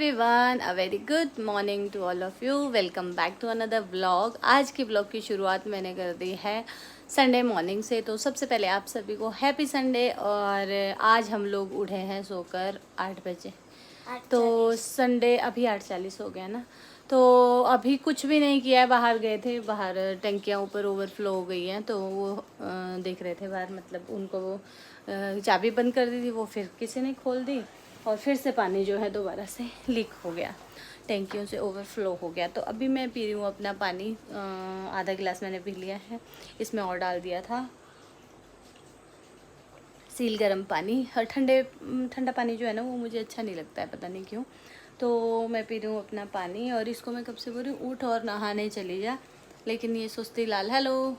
Everyone, a very good morning to all of you. Welcome back to another vlog. आज की vlog की शुरुआत मैंने कर दी है संडे मॉर्निंग से। तो सबसे पहले आप सभी को हैप्पी संडे। और आज हम लोग उठे हैं सोकर 8 बजे। तो संडे अभी 8:40 हो गया ना। तो अभी कुछ भी नहीं किया है, बाहर गए थे। बाहर टंकियाँ ऊपर ओवरफ्लो हो गई हैं, तो वो देख रहे थे बाहर। मतलब उनको वो चाबी बंद कर दी थी, वो फिर किसी ने खोल दी और फिर से पानी जो है दोबारा से लीक हो गया, टैंकियों से ओवरफ्लो हो गया। तो अभी मैं पी रही हूँ अपना पानी। आधा गिलास मैंने पी लिया है। इसमें और डाल दिया था सील गर्म पानी। और ठंडा पानी जो है ना वो मुझे अच्छा नहीं लगता है, पता नहीं क्यों। तो मैं पी रही हूँ अपना पानी और इसको मैं कब से बोल रही हूँ उठ और नहाने चली जा, लेकिन ये सुस्ती लाल हेलो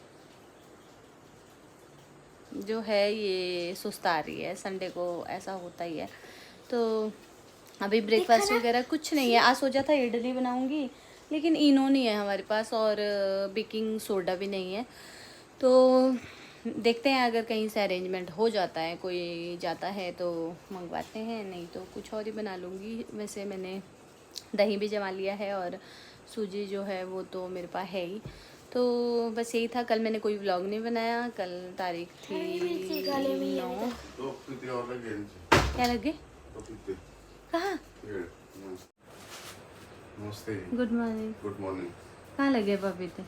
जो है ये सुस्ता रही है। संडे को ऐसा होता ही है। तो अभी ब्रेकफास्ट वगैरह कुछ नहीं है। आज सोचा था इडली बनाऊंगी, लेकिन इनो नहीं है हमारे पास और बेकिंग सोडा भी नहीं है। तो देखते हैं, अगर कहीं से अरेंजमेंट हो जाता है, कोई जाता है तो मंगवाते हैं, नहीं तो कुछ और ही बना लूँगी। वैसे मैंने दही भी जमा लिया है और सूजी जो है वो तो मेरे पास है ही। तो बस यही था। कल मैंने कोई व्लॉग नहीं बनाया। कल तारीख थी 9। क्या लगे कहाँ? Good morning. Good morning. कहाँ लगे पपीते?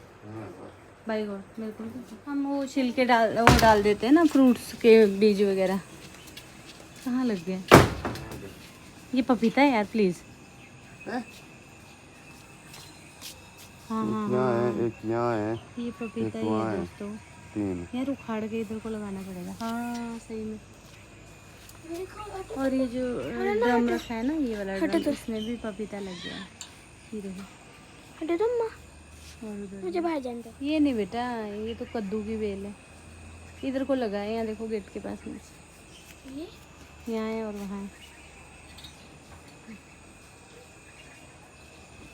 बाई गॉड, मेरे को हम वो छिलके डाल देते हैं ना, फ्रूट्स के बीज वगैरह। कहाँ लग गए? ये पपीता है यार, प्लीज। हाँ हाँ हाँ, एक यहाँ है, ये पपीता ही है दोस्तों। 3 यार उखाड़ के इधर को लगाना पड़ेगा। हाँ सही में। और ये जो ड्रम रखा है ना, ये वाला ड्रम, इसमें भी पपीता लग गया है। ये देखो। हटे तुम माँ, और उधर मुझे बाहर जाने दो। ये नहीं बेटा, ये तो कद्दू की बेल है। इधर को लगा है, यहाँ देखो गेट के पास में। ये यहाँ है और वहाँ है।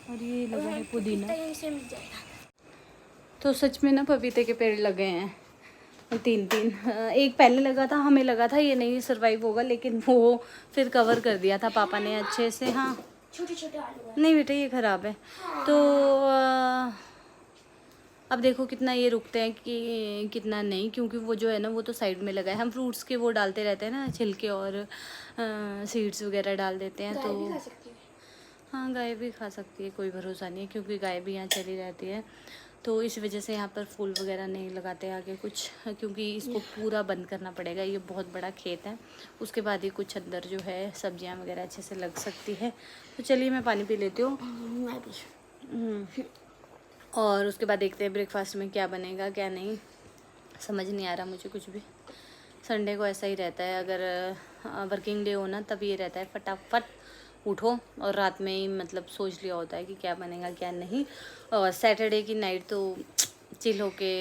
और ये लगा है पुदीना। यहीं से मिल जाएगा। तो सच में ना पपीते के पेड़ लगे हैं 3-3। एक पहले लगा था, हमें लगा था ये नहीं सर्वाइव होगा, लेकिन वो फिर कवर कर दिया था पापा ने अच्छे से। हाँ छोटे छोटे आलू नहीं बेटा, ये ख़राब है। तो अब देखो कितना ये रुकते हैं कि कितना नहीं, क्योंकि वो जो है ना वो तो साइड में लगा है। हम फ्रूट्स के वो डालते रहते हैं ना, छिलके और सीड्स वगैरह डाल देते हैं। तो खा सकती है। हाँ गाय भी खा सकती है, कोई भरोसा नहीं है, क्योंकि गाय भी यहाँ चली रहती है। तो इस वजह से यहाँ पर फूल वगैरह नहीं लगाते आगे कुछ, क्योंकि इसको पूरा बंद करना पड़ेगा। ये बहुत बड़ा खेत है, उसके बाद ही कुछ अंदर जो है सब्जियाँ वगैरह अच्छे से लग सकती है। तो चलिए मैं पानी पी लेती हूँ। मैं भी। और उसके बाद देखते हैं ब्रेकफास्ट में क्या बनेगा क्या नहीं, समझ नहीं आ रहा मुझे कुछ भी। संडे को ऐसा ही रहता है, अगर वर्किंग डे हो ना तब ये रहता है फटाफट उठो और रात में ही मतलब सोच लिया होता है कि क्या बनेगा क्या नहीं। और सैटरडे की नाइट तो चिल होके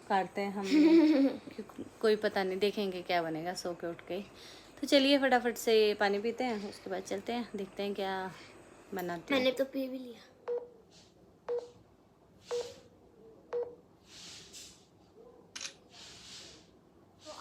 काटते हैं हम लोग। कोई पता नहीं, देखेंगे क्या बनेगा सो के उठ के। तो चलिए फटाफट से पानी पीते हैं, उसके बाद चलते हैं, देखते हैं क्या बनाते हैं। मैंने तो पी भी लिया।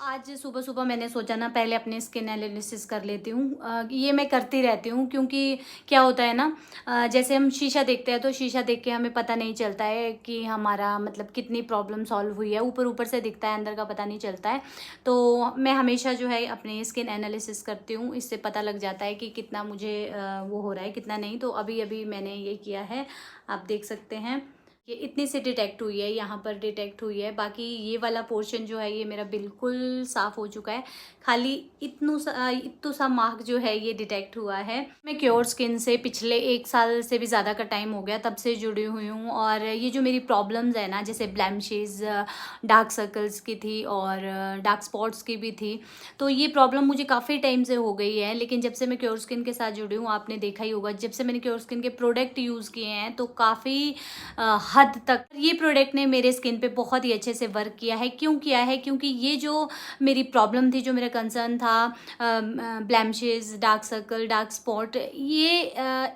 आज सुबह सुबह मैंने सोचा ना पहले अपने स्किन एनालिसिस कर लेती हूँ। ये मैं करती रहती हूँ, क्योंकि क्या होता है ना, जैसे हम शीशा देखते हैं तो शीशा देख के हमें पता नहीं चलता है कि हमारा मतलब कितनी प्रॉब्लम सॉल्व हुई है। ऊपर ऊपर से दिखता है, अंदर का पता नहीं चलता है। तो मैं हमेशा जो है अपने स्किन एनालिसिस करती हूँ, इससे पता लग जाता है कि कितना मुझे वो हो रहा है कितना नहीं। तो अभी अभी मैंने ये किया है, आप देख सकते हैं। ये इतनी सी डिटेक्ट हुई है, यहाँ पर डिटेक्ट हुई है। बाकी ये वाला पोर्शन जो है ये मेरा बिल्कुल साफ़ हो चुका है। खाली इतू सा मार्क जो है ये डिटेक्ट हुआ है। मैं क्योर स्किन से पिछले 1 साल से भी ज़्यादा का टाइम हो गया, तब से जुड़ी हुई हूँ। और ये जो मेरी प्रॉब्लम्स है ना, जैसे ब्लैमिशेस, डार्क सर्कल्स की थी और डार्क स्पॉट्स की भी थी, तो ये प्रॉब्लम मुझे काफ़ी टाइम से हो गई है। लेकिन जब से मैं क्योर स्किन के साथ जुड़ी हूँ, आपने देखा ही होगा, जब से मैंने क्योर स्किन के प्रोडक्ट यूज़ किए हैं तो काफ़ी हद तक ये प्रोडक्ट ने मेरे स्किन पे बहुत ही अच्छे से वर्क किया है। क्यों किया है? क्योंकि ये जो मेरी प्रॉब्लम थी, जो मेरा कंसर्न था, blemishes, dark circle, dark spot, ये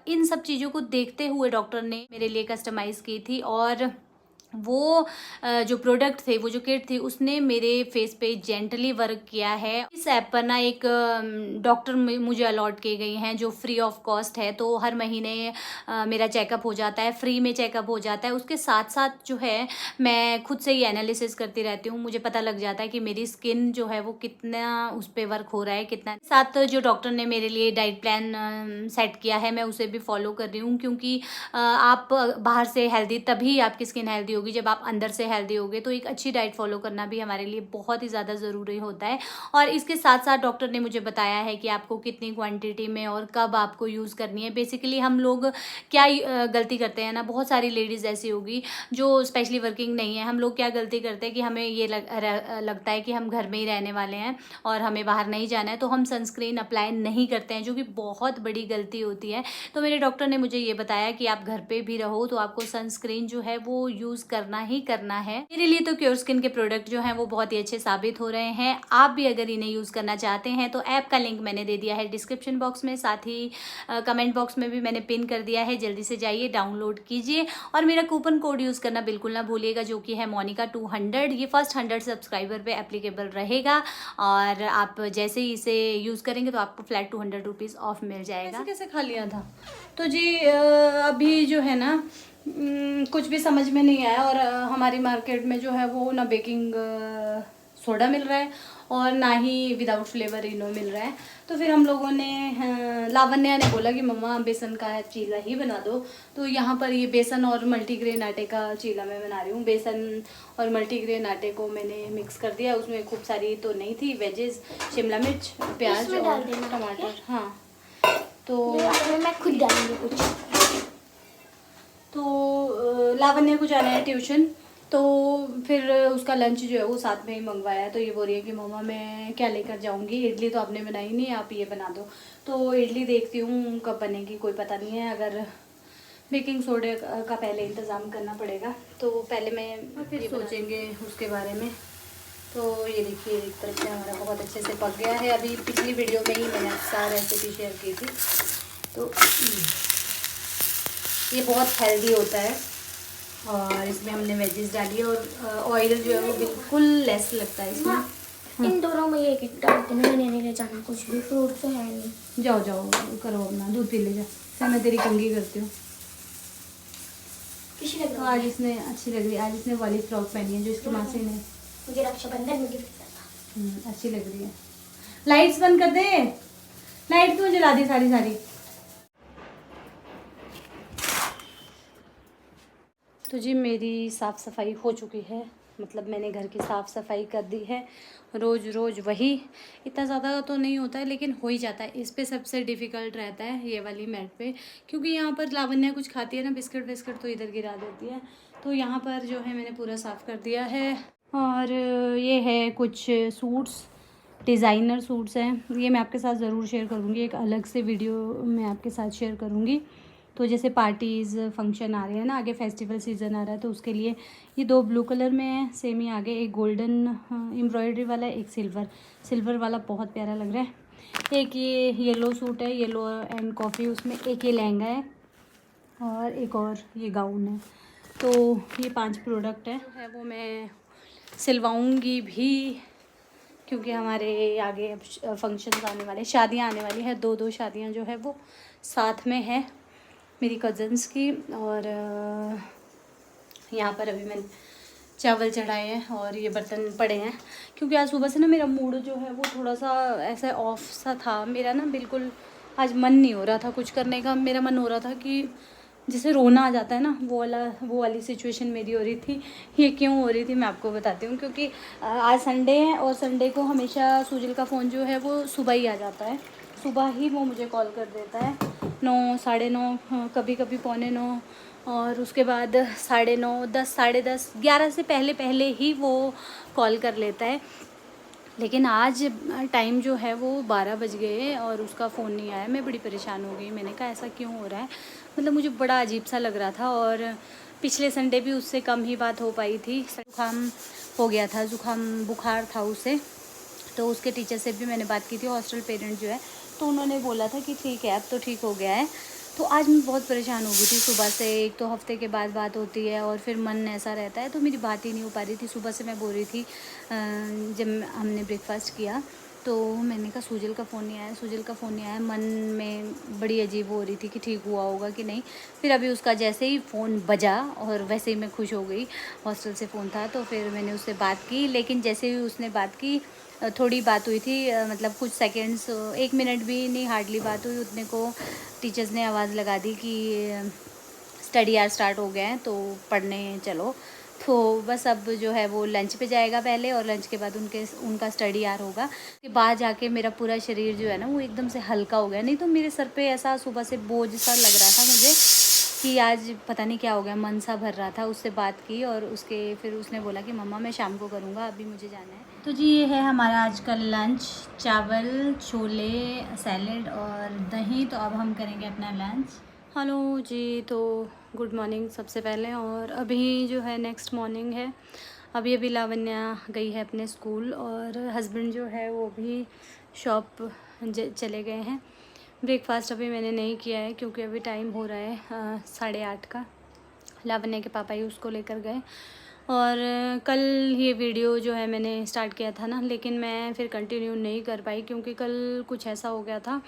इन सब चीज़ों को देखते हुए डॉक्टर ने मेरे लिए कस्टमाइज़ की थी। और वो जो प्रोडक्ट थे, वो जो किट थी, उसने मेरे फेस पे जेंटली वर्क किया है। इस ऐप पर ना एक डॉक्टर मुझे अलॉट किए गई हैं जो फ्री ऑफ कॉस्ट है। तो हर महीने मेरा चेकअप हो जाता है, फ्री में चेकअप हो जाता है। उसके साथ साथ जो है मैं खुद से ही एनालिसिस करती रहती हूँ। मुझे पता लग जाता है कि मेरी स्किन जो है वो कितना उस पर वर्क हो रहा है, कितना। साथ जो डॉक्टर ने मेरे लिए डाइट प्लान सेट किया है, मैं उसे भी फॉलो कर रही हूँ, क्योंकि आप बाहर से हेल्दी, तभी आपकी स्किन हेल्दी होगी जब आप अंदर से हेल्दी होगे। तो एक अच्छी डाइट फॉलो करना भी हमारे लिए बहुत ही ज़्यादा ज़रूरी होता है। और इसके साथ साथ डॉक्टर ने मुझे बताया है कि आपको कितनी क्वांटिटी में और कब आपको यूज़ करनी है। बेसिकली हम लोग क्या गलती करते हैं ना, बहुत सारी लेडीज़ ऐसी होगी जो स्पेशली वर्किंग नहीं है। हम लोग क्या गलती करते हैं कि हमें ये लगता है कि हम घर में ही रहने वाले हैं और हमें बाहर नहीं जाना है, तो हम सनस्क्रीन अप्लाई नहीं करते हैं, जो कि बहुत बड़ी गलती होती है। तो मेरे डॉक्टर ने मुझे ये बताया कि आप घर पे भी रहो तो आपको सनस्क्रीन जो है वो यूज़ करना ही करना है। मेरे लिए तो क्योर स्किन के प्रोडक्ट जो हैं वो बहुत ही अच्छे साबित हो रहे हैं। आप भी अगर इन्हें यूज़ करना चाहते हैं तो ऐप का लिंक मैंने दे दिया है डिस्क्रिप्शन बॉक्स में, साथ ही कमेंट बॉक्स में भी मैंने पिन कर दिया है। जल्दी से जाइए, डाउनलोड कीजिए और मेरा कूपन कोड यूज़ करना बिल्कुल ना भूलिएगा, जो कि है मोनिका 200। ये फर्स्ट 100 सब्सक्राइबर पे एप्लीकेबल रहेगा और आप जैसे ही इसे यूज़ करेंगे तो आपको फ्लैट 200 रुपीज़ ऑफ मिल जाएगा। कैसे खा लिया था? तो जी अभी जो है ना कुछ भी समझ में नहीं आया। और हमारी मार्केट में जो है वो ना बेकिंग सोडा मिल रहा है और ना ही विदाउट फ्लेवर इनो मिल रहा है। तो फिर हम लोगों ने, लावण्या ने बोला कि मम्मा बेसन का चीला ही बना दो। तो यहाँ पर ये बेसन और मल्टीग्रेन आटे का चीला मैं बना रही हूँ। बेसन और मल्टीग्रेन आटे को मैंने मिक्स कर दिया। उसमें खूब सारी तो नहीं थी वेजेस, शिमला मिर्च, प्याज और टमाटर। हाँ, तो मैं खुद डालूंगी कुछ। तो लावण्य को जाना है ट्यूशन, तो फिर उसका लंच जो है वो साथ में ही मंगवाया है। तो ये बोल रही है कि मम्मा मैं क्या लेकर जाऊंगी, इडली तो आपने बनाई नहीं, आप ये बना दो। तो इडली देखती हूँ कब बनेगी, कोई पता नहीं है। अगर बेकिंग सोडे का पहले इंतज़ाम करना पड़ेगा, तो पहले मैं फिर सोचेंगे उसके बारे में। तो ये देखिए एक तरफ से हमारा बहुत अच्छे से पक गया है। अभी पिछली वीडियो में ही मैंने सारी रेसिपी शेयर की थी। तो ये बहुत हेल्दी होता है और इसमें हमने वेजेस डाली है और ऑयल जो है वो बिल्कुल लेस लगता है इसमें। इन दोनों में एक एक डालते हैं, मैंने नहीं ले जाना कुछ भी, फ्रूट तो है नहीं। जाओ जाओ करो अपना, दूध पी ले जा। फिर मैं तेरी कंघी करती हूँ। तो आज इसने अच्छी लग रही है, आज इसने वाली फ्रॉक पहनी है जो इसकी मासी ने मुझे रक्षाबंधन में गिफ्ट किया था। अच्छी लग रही है। लाइट्स बंद कर दे, लाइट क्यों जला दी सारी सारी। तो जी मेरी साफ़ सफाई हो चुकी है, मतलब मैंने घर की साफ़ सफाई कर दी है। रोज़ रोज़ वही, इतना ज़्यादा तो नहीं होता है लेकिन हो ही जाता है। इस पे सबसे डिफ़िकल्ट रहता है ये वाली मैट पे, क्योंकि यहाँ पर लावण्या कुछ खाती है ना, बिस्किट विस्किट तो इधर गिरा देती है। तो यहाँ पर जो है मैंने पूरा साफ़ कर दिया है। और ये है कुछ सूट्स, डिज़ाइनर सूट्स हैं, ये मैं आपके साथ ज़रूर शेयर करूँगी, एक अलग से वीडियो मैं आपके साथ शेयर करूँगी। तो जैसे पार्टीज़ फंक्शन आ रहे हैं ना, आगे फेस्टिवल सीज़न आ रहा है, तो उसके लिए ये दो ब्लू कलर में है सेम ही, आगे एक गोल्डन एम्ब्रॉयडरी वाला है, एक सिल्वर वाला बहुत प्यारा लग रहा है। एक ये येलो सूट है, येलो एंड कॉफ़ी, उसमें एक ये लहंगा है और एक और ये गाउन है। तो ये 5 प्रोडक्ट है वो मैं सिलवाऊँगी भी, क्योंकि हमारे आगे अब फंक्शंस आने वाले, शादियाँ आने वाली हैं। 2 शादियाँ जो है वो साथ में है मेरी कज़न्स की। और यहाँ पर अभी मैंने चावल चढ़ाए हैं और ये बर्तन पड़े हैं, क्योंकि आज सुबह से ना मेरा मूड जो है वो थोड़ा सा ऐसा ऑफ सा था। मेरा ना बिल्कुल आज मन नहीं हो रहा था कुछ करने का। मेरा मन हो रहा था कि जैसे रोना आ जाता है ना, वो वाली सिचुएशन मेरी हो रही थी। ये क्यों हो रही थी मैं आपको बताती हूँ, क्योंकि आज संडे है और संडे को हमेशा सुजल का फ़ोन जो है वो सुबह ही आ जाता है। सुबह ही वो मुझे कॉल कर देता है, 9, 9:30, कभी कभी 8:45, और उसके बाद 9:30, 10, 10:30, 11 से पहले ही वो कॉल कर लेता है। लेकिन आज टाइम जो है वो 12 बज गए और उसका फ़ोन नहीं आया। मैं बड़ी परेशान हो गई, मैंने कहा ऐसा क्यों हो रहा है, मतलब मुझे बड़ा अजीब सा लग रहा था। और पिछले संडे भी उससे कम ही बात हो पाई थी, ज़ुकाम हो गया था, बुखार था उसे। तो उसके टीचर से भी मैंने बात की थी, हॉस्टल पेरेंट जो है, तो उन्होंने बोला था कि ठीक है अब तो ठीक हो गया है। तो आज मैं बहुत परेशान हो गई थी सुबह से। एक तो हफ्ते के बाद बात होती है और फिर मन ऐसा रहता है, तो मेरी बात ही नहीं हो पा रही थी। सुबह से मैं बोल रही थी जब हमने ब्रेकफास्ट किया तो मैंने कहा सूजल का फ़ोन नहीं आया, सूजल का फ़ोन नहीं आया। मन में बड़ी अजीब हो रही थी कि ठीक हुआ होगा कि नहीं। फिर अभी उसका जैसे ही फ़ोन बजा और वैसे ही मैं खुश हो गई। हॉस्टल से फ़ोन था तो फिर मैंने उससे बात की, लेकिन जैसे ही उसने बात की थोड़ी बात हुई थी, मतलब कुछ सेकंड्स, 1 मिनट भी नहीं, हार्डली बात हुई। उतने को टीचर्स ने आवाज़ लगा दी कि स्टडी आवर स्टार्ट हो गए हैं तो पढ़ने चलो। तो बस अब जो है वो लंच पे जाएगा पहले, और लंच के बाद उनका स्टडी आवर होगा। के बाद जाके मेरा पूरा शरीर जो है ना वो एकदम से हल्का हो गया। नहीं तो मेरे सर पे ऐसा सुबह से बोझ सा लग रहा था मुझे कि आज पता नहीं क्या हो गया, मन सा भर रहा था। उससे बात की और फिर उसने बोला कि मम्मा मैं शाम को करूँगा, अभी मुझे जाना है। तो जी ये है हमारा आज का लंच, चावल, छोले, सैलेड और दही। तो अब हम करेंगे अपना लंच। हेलो जी, तो गुड मॉर्निंग सबसे पहले। और अभी जो है नेक्स्ट मॉर्निंग है। अभी लावण्या गई है अपने स्कूल और हस्बैंड जो है वो भी शॉप चले गए हैं। ब्रेकफास्ट अभी मैंने नहीं किया है क्योंकि अभी टाइम हो रहा है 8:30 का। लावण्या के पापा ही उसको लेकर गए। और कल ये वीडियो जो है मैंने स्टार्ट किया था ना, लेकिन मैं फिर कंटिन्यू नहीं कर पाई क्योंकि कल कुछ ऐसा हो गया था,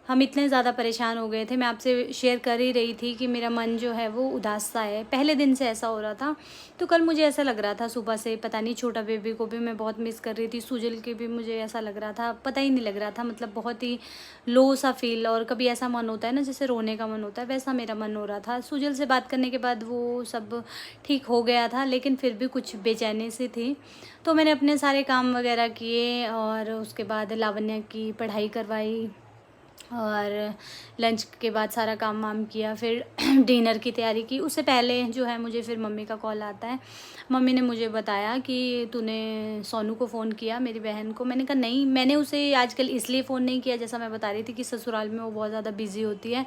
हम इतने ज़्यादा परेशान हो गए थे। मैं आपसे शेयर कर ही रही थी कि मेरा मन जो है वो उदास सा है, पहले दिन से ऐसा हो रहा था। तो कल मुझे ऐसा लग रहा था सुबह से, पता नहीं, छोटा बेबी को भी मैं बहुत मिस कर रही थी, सुजल के भी मुझे ऐसा लग रहा था, पता ही नहीं लग रहा था, मतलब बहुत ही लो सा फील। और कभी ऐसा मन होता है ना जैसे रोने का मन होता है, वैसा मेरा मन हो रहा था। सुजल से बात करने के बाद वो सब ठीक हो गया था, लेकिन फिर भी कुछ बेचैनी सी थी। तो मैंने अपने सारे काम वगैरह किए और उसके बाद लावण्या की पढ़ाई करवाई और लंच के बाद सारा काम वाम किया, फिर डिनर की तैयारी की। उससे पहले जो है मुझे फिर मम्मी का कॉल आता है। मम्मी ने मुझे बताया कि तूने सोनू को फ़ोन किया, मेरी बहन को। मैंने कहा नहीं, मैंने उसे आजकल इसलिए फ़ोन नहीं किया, जैसा मैं बता रही थी कि ससुराल में वो बहुत ज़्यादा बिज़ी होती है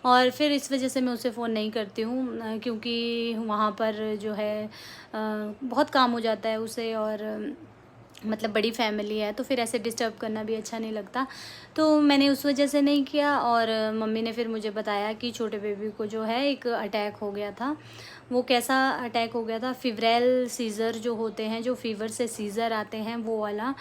और फिर इस वजह से मैं उसे फ़ोन नहीं करती हूँ, क्योंकि वहाँ पर जो है बहुत काम हो जाता है उसे, और मतलब बड़ी फैमिली है तो फिर ऐसे डिस्टर्ब करना भी अच्छा नहीं लगता। तो मैंने उस वजह से नहीं किया। और मम्मी ने फिर मुझे बताया कि छोटे बेबी को जो है एक अटैक हो गया था। वो कैसा अटैक हो गया था, फिब्राइल सीज़र जो होते हैं, जो फीवर से सीज़र आते हैं, वो वाला।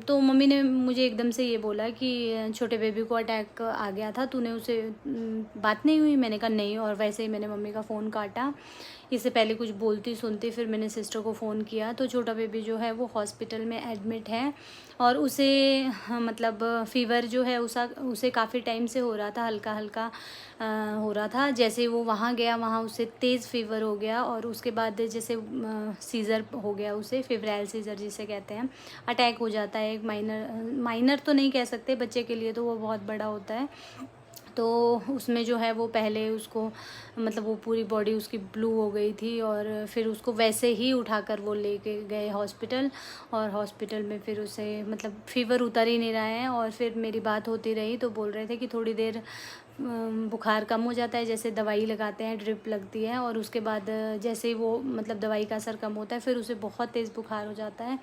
तो मम्मी ने मुझे एकदम से ये बोला कि छोटे बेबी को अटैक आ गया था, तूने उसे बात नहीं हुई? मैंने कहा नहीं, और वैसे ही मैंने मम्मी का फ़ोन काटा। इससे पहले कुछ बोलती सुनती, फिर मैंने सिस्टर को फ़ोन किया। तो छोटा बेबी जो है वो हॉस्पिटल में एडमिट है और उसे मतलब फ़ीवर जो है उसे काफ़ी टाइम से हो रहा था, हल्का हल्का हो रहा था। जैसे वो वहाँ गया, वहाँ उसे तेज़ फ़ीवर हो गया और उसके बाद जैसे सीज़र हो गया उसे, फेब्राइल सीज़र जिसे कहते हैं, अटैक हो जाता है। एक माइनर तो नहीं कह सकते, बच्चे के लिए तो वो बहुत बड़ा होता है। तो उसमें जो है वो पहले उसको, मतलब वो पूरी बॉडी उसकी ब्लू हो गई थी और फिर उसको वैसे ही उठाकर वो लेके गए हॉस्पिटल। और हॉस्पिटल में फिर उसे मतलब फ़ीवर उतर ही नहीं रहा है। और फिर मेरी बात होती रही तो बोल रहे थे कि थोड़ी देर बुखार कम हो जाता है, जैसे दवाई लगाते हैं, ड्रिप लगती है, और उसके बाद जैसे ही वो मतलब दवाई का असर कम होता है फिर उसे बहुत तेज़ बुखार हो जाता है।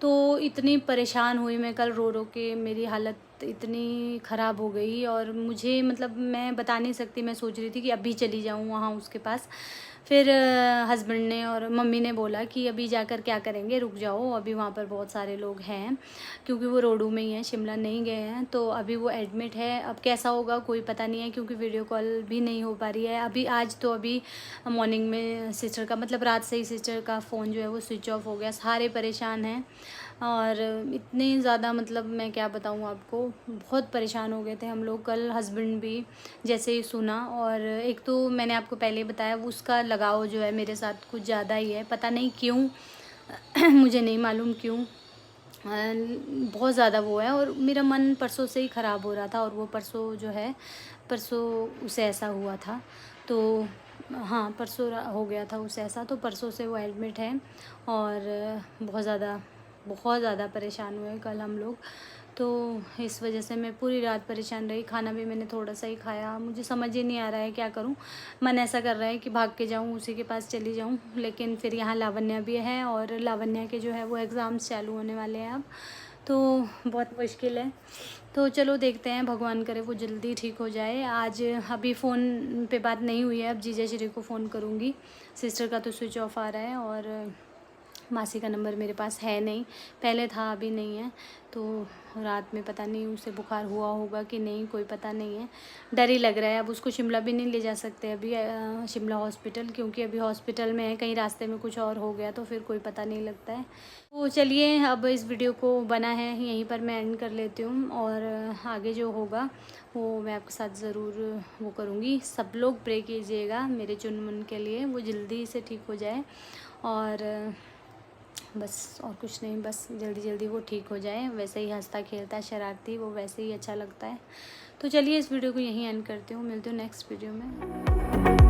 तो इतनी परेशान हुई मैं कल, रो रो के मेरी हालत इतनी ख़राब हो गई। और मुझे मतलब मैं बता नहीं सकती, मैं सोच रही थी कि अभी चली जाऊँ वहाँ उसके पास। फिर हस्बैंड ने और मम्मी ने बोला कि अभी जाकर क्या करेंगे, रुक जाओ, अभी वहाँ पर बहुत सारे लोग हैं, क्योंकि वो रोडू में ही हैं, शिमला नहीं गए हैं। तो अभी वो एडमिट है, अब कैसा होगा कोई पता नहीं है, क्योंकि वीडियो कॉल भी नहीं हो पा रही है अभी। आज तो अभी मॉर्निंग में सिस्टर का, मतलब रात से ही सिस्टर का फ़ोन जो है वो स्विच ऑफ हो गया। सारे परेशान हैं और इतने ज़्यादा, मतलब मैं क्या बताऊँ आपको, बहुत परेशान हो गए थे हम लोग कल। हस्बैंड भी जैसे ही सुना, और एक तो मैंने आपको पहले ही बताया वो उसका लगाव जो है मेरे साथ कुछ ज़्यादा ही है, पता नहीं क्यों मुझे नहीं मालूम क्यों, बहुत ज़्यादा वो है। और मेरा मन परसों से ही ख़राब हो रहा था, और वो परसों जो है, परसों उसे ऐसा हुआ था। तो हाँ, परसों हो गया था उसे ऐसा, तो परसों से वो एडमिट है और बहुत ज़्यादा परेशान हुए कल हम लोग। तो इस वजह से मैं पूरी रात परेशान रही। खाना भी मैंने थोड़ा सा ही खाया, मुझे समझ ही नहीं आ रहा है क्या करूं। मन ऐसा कर रहा है कि भाग के जाऊं, उसी के पास चली जाऊं, लेकिन फिर यहाँ लावण्या भी है और लावण्या के जो है वो एग्ज़ाम्स चालू होने वाले हैं अब, तो बहुत मुश्किल है। तो चलो देखते हैं, भगवान करे वो जल्दी ठीक हो जाए। आज अभी फ़ोन पे बात नहीं हुई है, अब जीजा श्री को फ़ोन करूँगी। सिस्टर का तो स्विच ऑफ आ रहा है और मासी का नंबर मेरे पास है नहीं, पहले था अभी नहीं है। तो रात में पता नहीं उसे बुखार हुआ होगा कि नहीं, कोई पता नहीं है। डर ही लग रहा है। अब उसको शिमला भी नहीं ले जा सकते अभी, शिमला हॉस्पिटल, क्योंकि अभी हॉस्पिटल में है, कहीं रास्ते में कुछ और हो गया तो फिर कोई पता नहीं लगता है। तो चलिए अब इस वीडियो को बना है यहीं पर मैं एंड कर लेती हूँ, और आगे जो होगा वो मैं आपके साथ ज़रूर वो करूँगी। सब लोग प्रे कीजिएगा मेरे चुनमुन के लिए, वो जल्दी से ठीक हो जाए, और बस और कुछ नहीं, बस जल्दी जल्दी वो ठीक हो जाए। वैसे ही हंसता खेलता शरारती, वो वैसे ही अच्छा लगता है। तो चलिए इस वीडियो को यहीं एंड करती हूँ, मिलती हूँ नेक्स्ट वीडियो में।